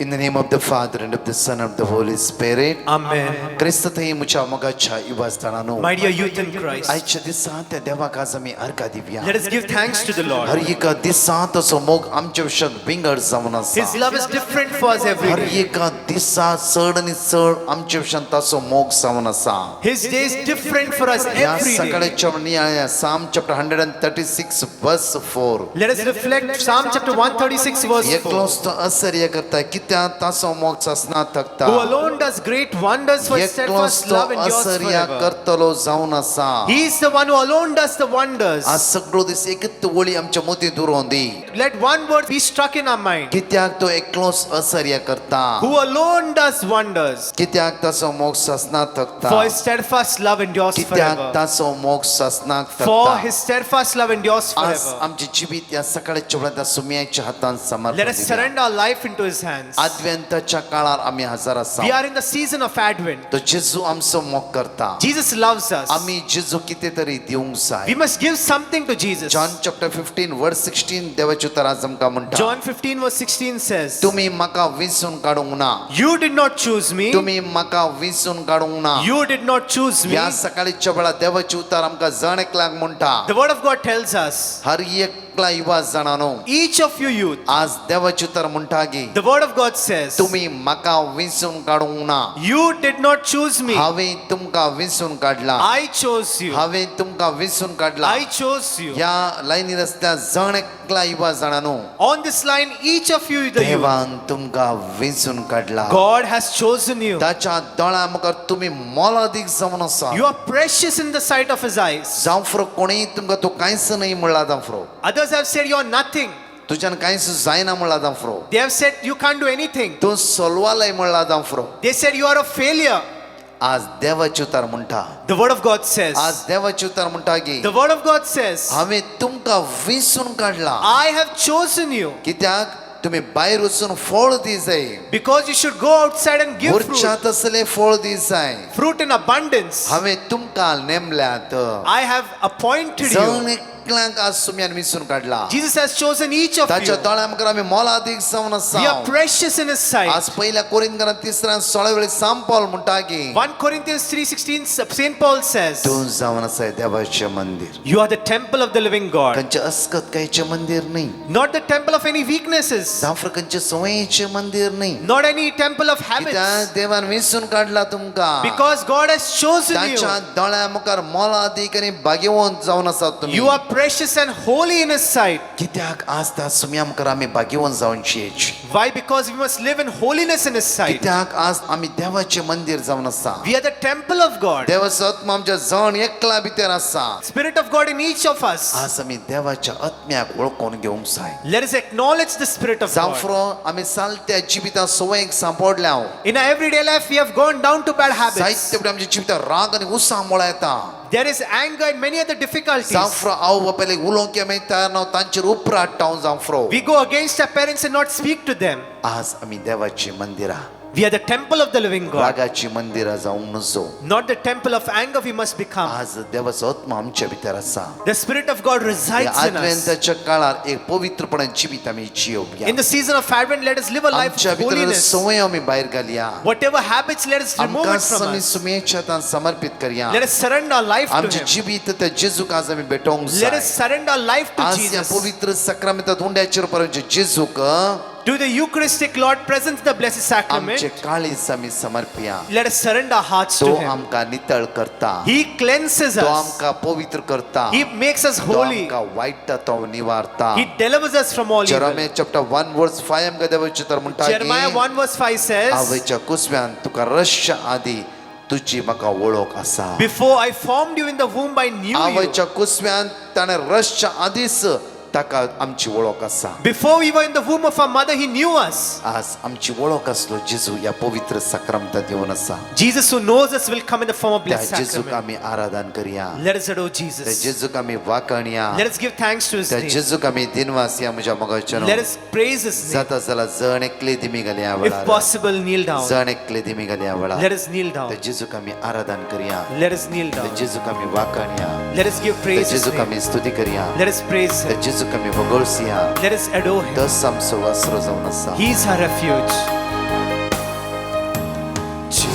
In the name of the Father and of the Son and of the Holy Spirit. Amen. क्रिस्तथई मुच्या मोगाच्या युवास्थानानो. My dear youth in Christ, आजच्या दिसांत त्या देवाका आमी अर्घा Divya. let us give thanks to the Lord. हर एका दिसांत असो मोग आमच्या विशक विंगड जावन आसा. His love is different for us every her day. एका दिसा चड आनी चड आमच्या विशक ताचो मोग जावन आसा. His day is different for us या every day. सकाळच्या नियाळ्या Psalm chapter 136 verse 4. Let us reflect Psalm chapter 136 verse 4. एकलोच तो आश्चर्य करता कित्या ताचो मोग सासना थकता. Who alone does great wonders for his एकलोच steadfast तो love endures आश्चर्य forever. करतलो जावन आसा. He is the one who alone does the wonders. आज सगळो दीस एकच वळी आमच्या मोती दुरोवन दी. Let one word be struck in our mind. कित्याक तो एकलोच आश्चर्य करता. Who alone does wonders. कित्याक ताचो मोग सासना थकता. For his steadfast love endures कित्याक forever. ताचो मोग सासनाक For थकता. his steadfast love endures आज forever. आमचे जिवीत या सकाळच्या वेळार सुमयाच्या हातान Let समर्पण us Divya. surrender our life into his hands. आद्वेंताच्या काळार आमी हजर आसा. We are in the season of Advent. तो जेजू आमचो मोग करता. Jesus loves us. आमी जेजू कितें तरी दिवंक जाय. We must give something to Jesus. John chapter 15 verse 16 देवाचे उतर आज आमकां म्हणटा. John 15 verse 16 says, तुम्ही म्हाका विंचून काडूंक ना. You did not choose me. तुम्ही म्हाका विंचून काडूंक ना. You did not choose me. या सकाळीच्या वेळार देवाचे उतर आमकां जण एकल्याक म्हणटा. The word of God tells us, हर एकला युवा जाणानो each of you youth, आज देवाचे उतर म्हणटा की the word of God says, तुम्ही म्हाका विंचून काडूंक ना. You did not choose me. हांवें तुमकां विंचून काडला. I chose you. हांवें तुमकां विंचून काडला. I chose you. या लायनी रस्त्यार जण एकला युवा जाणानो On this line, each of you, the youth, देवान तुमकां विंचून काडला. God has chosen you. ताच्या दोळ्या मुखार तुम्ही मोलादीक जावन आसा. You are precious in the sight of his eyes. जावफ्रो कोणी तुमकां तो कांयच नाही म्हणला जावफ्रो. Others have said you are nothing. तुज्यान कांयच जायना म्हणला जावफ्रो. They have said you can't do anything. तूं सोलवालय म्हणला जावफ्रो. They said you are a failure. आज देवाचे उतर म्हणटा. The word of God says, आज देवाचे उतर म्हणटा की the word of God says, हांवें तुमकां विंचून काडला. I have chosen you कित्याक तुम्ही भायर वचून फळ दी जाय. because you should go outside and give fruit. उरच्यात असले फळ दी जाय. Fruit in abundance. हांवें तुमकां नेमल्यात. I have appointed जण you. एकल्याक आज सुम्यान विंचून काडला. Jesus has chosen each of ताच्या you. दोळ्या मुखार आमी मोलादीक जावन We आसा. are precious in his sight. आज पहिल्या कोरिंथांत 3:16 वेळी सांत पौल म्हणटा की 1 Corinthians 3:16, St. Paul says, तूं जावन आसा देवाचें मंदिर. you are the temple of the living God. खंयचे अस्कत कांयचें मंदिर न्ही. Not the temple of any weaknesses. जावं खंयचे सवयीचें मंदिर न्ही. Not any temple of habits. कित्याक देवान विंचून काडला तुमकां. Because God has chosen you. ताच्या दोळ्या मुखार मोलादीक आनी भाग्यवंत जावन आसात तुमी. You are precious and holy in his sight. कित्याक आज त्या सुम्या मुखार आमी भाग्यवंत जावनची येची. Why? Because we must live in holiness in his sight. कित्याक आज आमी देवाचें मंदिर जावन आसा. We are the temple of God. देवाचो आत्मा आमच्या जण एकला भितर आसा. Spirit of God in each of us. आज आमी देवाच्या आत्म्याक वळखून घेवंक जाय. Let us acknowledge the Spirit of God. जावफ्रो आमी सालत्या जिवितां सवयीक सांपडल्या. In our everyday life, we have gone down to bad habits. जायते फुडें आमच्या जिवितांत राग आनी उत्साह म्हळ्यार येता. There is anger and many other difficulties. जावफ्रो आवय बापायले उलोवंक आमी तयार ना तांचेर उपरात हाडटा जावफ्रो. We go against our parents and not speak to them. आज आमी देवाची मंदिरां. We are the temple of the living God. रागाची मंदिरां जावंक नजो. Not the temple of anger we must become. आज देवाचो आत्मा आमच्या भितर आसा. The Spirit of God resides in us. आद्वेंताच्या काळार एक पवित्रपणान जिवीत आमी जियोवया. In the season of Advent, let us live a life आमच्या of भितर holiness. संवय आमी भायर घालया. Whatever habits, let us remove आमकां it from आमी us. सुमयेच्या हातान समर्पित करया. Let us surrender our life to आमचे Him. जिवीत त्या जेजूक आज आमी भेटोवंक Let जाय. us surrender our life to आज या Jesus. पवित्र सक्रमेंतांत हुंड्याचेर परंतु जेजूक Do the Eucharistic Lord present the Blessed Sacrament. आमचे काळीज आमी समर्पया. Let us surrender our hearts तो to Him. आमकां नितळ करता. He cleanses तो us. आमकां पवित्र करता. He makes us तो holy. आमकां वायटा तो निवारता. He delivers us from all evil. Jeremiah chapter 1 verse 5 आमकां देवाचें तर म्हणटा Jeremiah की 1 verse 5 says, आवयच्या कुसव्यान तुका रसच्या आदी तुजी म्हाका वळख आसा. Before I formed you in the womb, I knew you. आवयच्या कुसव्यान ताणें रसच्या आदीच ताका आमची वळख आसा. Before we were in the womb of our mother, He knew us. आज आमची वळख आसलो जेजू ह्या पवित्र सक्रमेंतांत येवन आसा. Jesus who knows us will come in the form of त्या Blessed जेजूक Sacrament. आमी आराधन करया. Let us adore त्या Jesus. जेजूक आमी वाकणया. Let us give thanks to His त्या name. जेजूक आमी दिनवास या म्हज्या मोगाचेर Let us praise His name. जाता जाल्यार जण एकले दिमी घालया If वेळार. possible, kneel down. जण एकले दिमी घालया वेळार. Let us kneel down. त्या जेजूक आमी आराधन करया. Let us kneel त्या down. जेजूक आमी वाकणया. Let us give त्या praise His जेजूक name. आमी स्तुती करया. Let us praise त्या Him. जेजूक आमी वगळसिया. Let us adore Him. तस आमचो वासरो जावन आसा. He is our refuge.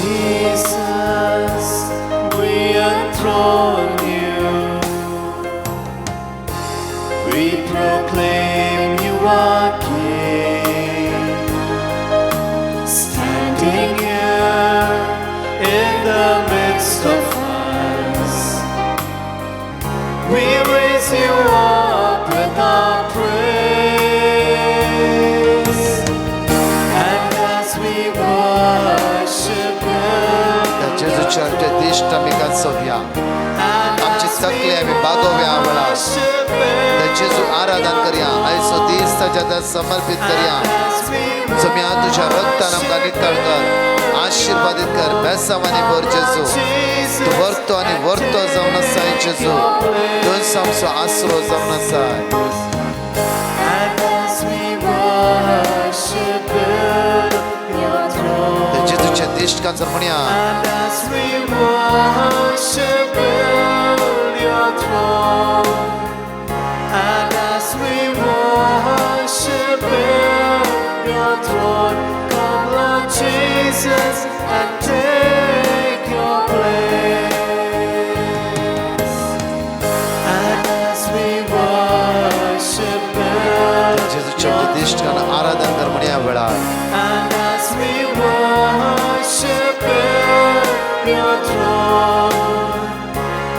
Jesus, we enthrone you. We proclaim you are King. Standing here in the midst of us, we raise you up with our praise. And as we worship त्या जेजूच्या आमच्या दिष्ट आमी गाजोवया आमची तकली आमी बागोवया वेळा त्या जेजू आराधन करया आयचो दीस ताच्या हातांत समर्पित करया जम्या तुझ्या रक्तान आमकां नितळ कर आशीर्वादीत कर बेसावांनी भर जेजू तूं वर्तो आनी वर्तो जावन आसाय जेजू तुवें आमचो आसरो जावन आसाय त्या जेजूच्या दिश्ट कांचर म्हणया And as we worship your throne, come Lord Jesus and take your place. And as we worship जेजूच्या दिश्ट कान आराधन कर म्हणया वेळा and as we worship your throne,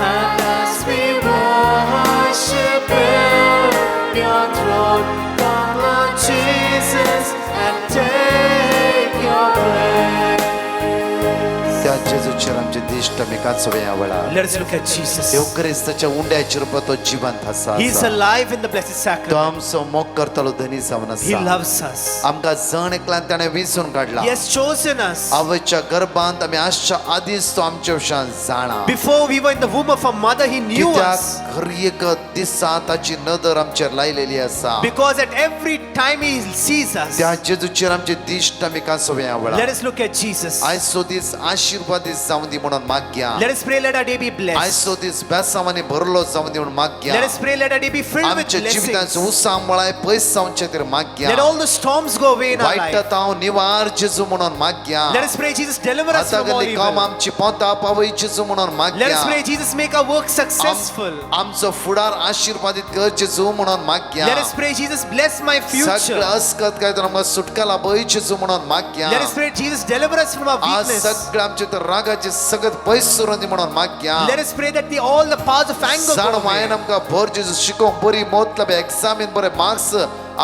and as we worship your throne, come Lord Jesus and take your place. त्या जेजूचेर आमचे दिश्ट आमी गाजोवया वेळा Let us look at Jesus. देव क्रिस्ताच्या उंड्याचेर रुपांत तो जिवंत आसा He is alive in the Blessed तो Sacrament. आमचो मोग करतलो धनी जावन He आसा loves us. आमकां जण एकल्यान ताणें विंचून काडला He has chosen us. आवयच्या गर्भांत आमी आसच्या आदींच तो आमच्या विशयान जाणा Before we were in the womb of our mother, He knew कित्याक us. हर एक दिसा ताची नदर आमचेर लायलेली आसा Because at every time He sees us. त्या जेजूचेर आमचे दिश्ट आमी गाजोवया वेळा Let us look at Jesus. आयचो दीस आशिर्वादीत जावं दी म्हणून मागया Let us pray, let our day be blessed. आयचो दीस बेसावांनी भरलो जावं दी म्हणून मागया Let us pray, let our day be filled with आमच्या जिवितांचो blessings. उत्साह मळाय पयस जावचे खातीर मागया Let all the storms go away in our life. वायटांव निवार जेजू म्हणून मागया Let us pray, Jesus, deliver us from all आतागली काम evil. आमची पोंतां पावय जेजू म्हणून Let मागया us pray, Jesus, make our work successful. आमचो फुडार आशीर्वादीत कर जेजू म्हणून मागया Let us pray, Jesus, bless my सगळं future. अस्कत काय तर आमकां सुटका लाभय जेजू म्हणून मागया Let us pray, Jesus, deliver us from our आज weakness. सगळं आमचे तर रागाचे सगळं पयस सुरून दी म्हणून मागया Let us pray that all the powers of anger जाण go away. वायन आमकां भर जेजू शिकोवंक बरी मोतलब एग्जामीन बरे मार्क्स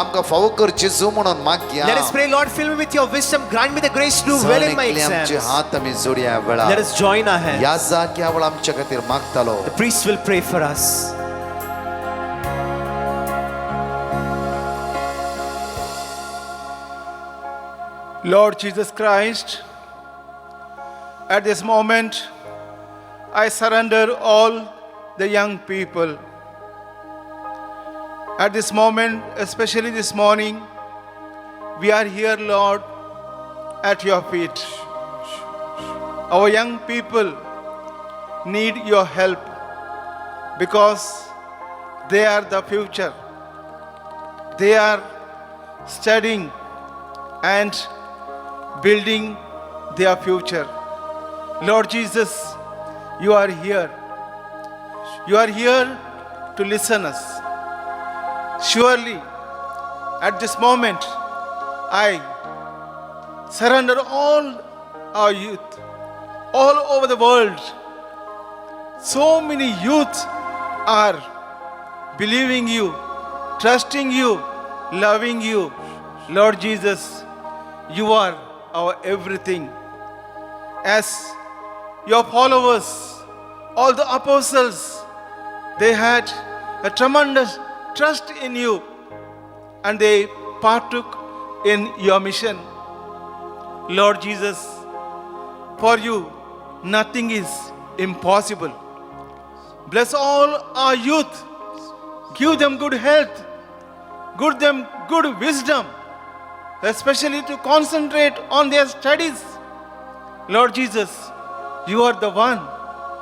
आमकां फावो कर जेजू म्हणून मागया Let us pray, Lord, fill me with your wisdom. Grant me the grace to do well in my आमचे exams. हात आमी जोडया वेळा Let us join our hands. ह्या जाग्या वेळा आमच्या खातीर मागतालो The priest will pray for us. Lord Jesus Christ, at this moment, I surrender all the young people. At this moment, especially this morning, we are here, Lord, at your feet. Our young people need your help because they are the future. They are studying and building their future. Lord Jesus, you are here. You are here to listen us. Surely, at this moment, I surrender all our youth all over the world. So many youth are believing you, trusting you, loving you. Lord Jesus, you are our everything. As your followers, all the apostles, they had a tremendous trust in you and they partook in your mission. Lord Jesus, for you, nothing is impossible. Bless all our youth. Give them good health. Give them good wisdom, especially to concentrate on their studies. Lord Jesus, you are the one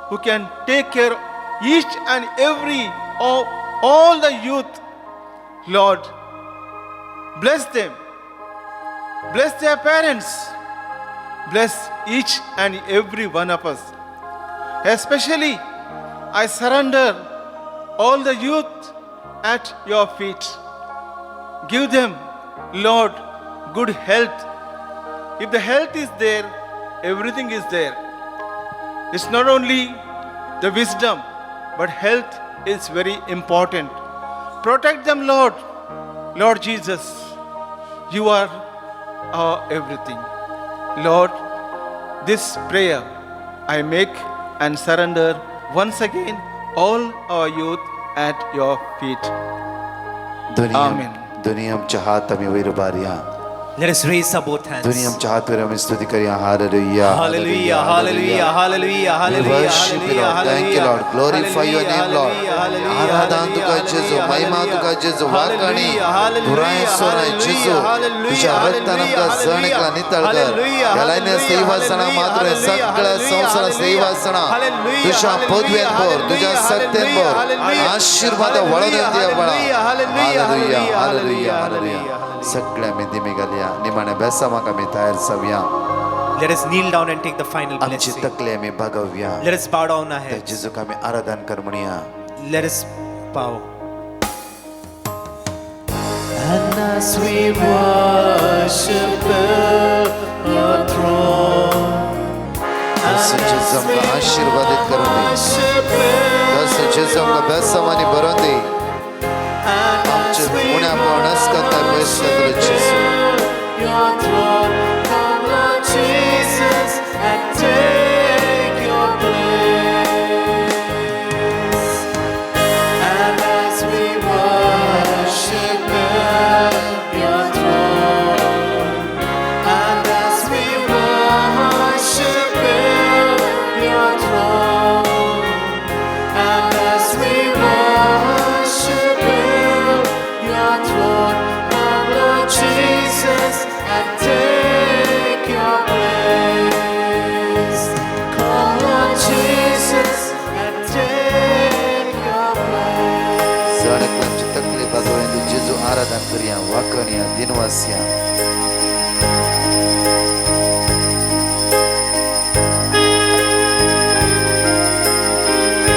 who can take care of each and every of all the youth. Lord, bless them. Bless their parents. bless each and every one of us. Especially, I surrender all the youth at your feet. Give them, Lord, good health. If the health is there, everything is there. It's not only the wisdom, but health is very important. Protect them, Lord. Lord Jesus, you are our everything. Lord, this prayer I make and surrender once again all our youth at your feet. Amen. दुनिया हम चाहत हमें वही रुबारियां Let us raise our both hands. दुनिया हम चाहत पर हम स्तुति करिया hallelujah Hallelujah, hallelujah, hallelujah, We hallelujah, worship you, hallelujah, Lord. Thank you, Lord. Glorify your name, Lord. Hallelujah, आराधना तुका hallelujah, जेजू, महिमा तुका जेजू, वाकणी, hallelujah, पुराण सोना जेजू, hallelujah, तुझ्या रक्तानं का hallelujah, जणकला नितळकर, hallelujah, यालायने hallelujah, सेवासना मात्र hallelujah, सगळ्या संसार hallelujah, सेवासना, hallelujah, तुझ्या hallelujah, पदव्यांवर, तुझ्या hallelujah, सत्यांवर, hallelujah, आशीर्वाद वळून hallelujah, दिया बळा. hallelujah, hallelujah, hallelujah, hallelujah, hallelujah, hallelujah. सगळ्या मी दिमी घालया, निमाणे बेसामा कमी तयार सवया. Let us kneel down and take the final आमची blessing. तकले आम्ही बघूया. Let us bow down our त्या heads. जेजूक आम्ही आराधन कर म्हणूया. Let us bow. And as we worship your throne, तसं जेजू आमका आशीर्वादित करून दे. worship तसं जेजू आमका बेसामानी भरून दे. आमचे पुण्या पावनस करता पैसे तुला जेजू. your throne. Come, Lord Jesus, and take your place. And as we worship your throne, and as we worship your throne, and as we worship your throne, come, Lord Jesus, and take your place. Come, Lord Jesus, and take your place. जणकलांची तकले बघूया तू जेजू आराधन करूया वाकणिया दिनवासिया.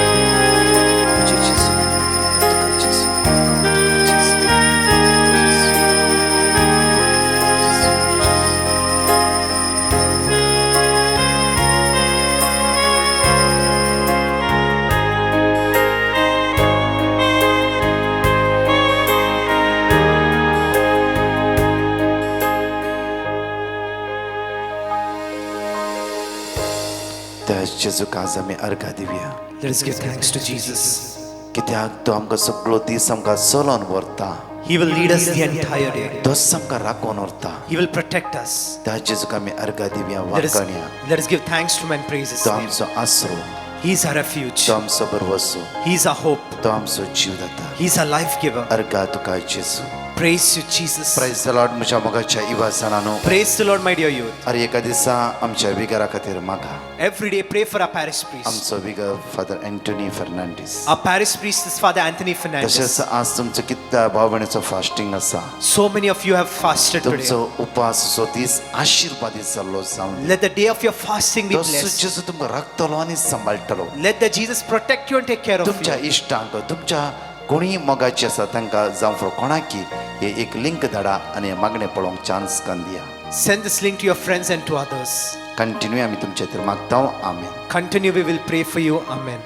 तुझे जेजू, तुका जेजू, जेजू, त्या जेजूक आज आमी अर्घा Divya. Let us give thanks to Jesus. कित्याक तो आमकां सगळो दीस आमकां चलोवन व्हरता. He will lead us the entire day. तोच आमकां राखून व्हरता. He will protect us. त्या जेजूक आमी अर्घा Divya Let us, वाकणिया. let us give thanks to him and praise his तो name. आमचो आसरो, He is our refuge. तो आमचो बरवसो, He is our hope. तो आमचो जीवदाता. He is our life giver. अर्घा तुका जेजू. Praise you, Jesus. Praise the Lord म्हज्या मोगाच्या इवासनानो. Praise the Lord, my dear youth. अरे एका दिसा आमच्या विगारा खातीर मागा. Every day pray for our parish priest. आमचो विगर father Antony Fernandes. Our parish priest is Father Anthony Fernandez. तशेंच आज तुमचो कित्ता भाव भयणीचो फास्टिंग आसा. So many of you have fasted today. तुमचो उपास असो दीस आशीर्वादीत जाल्लो जावन Let the day of your fasting be तो blessed. जेजू तुमकां राखतलो आनी सांबाळटलो. Let the Jesus protect you and take care of तुमच्या you. इश्टांक तुमच्या कोणी मोगाची आसा तांकां जावं फुडें कोणाकी हे एक लिंक धाडा आनी मागणें पळोवंक चान्स कान दिया. Send this link to your friends and to others. Continue आमी तुमचे खातीर मागता. आमेन. Continue, we will pray for you. Amen.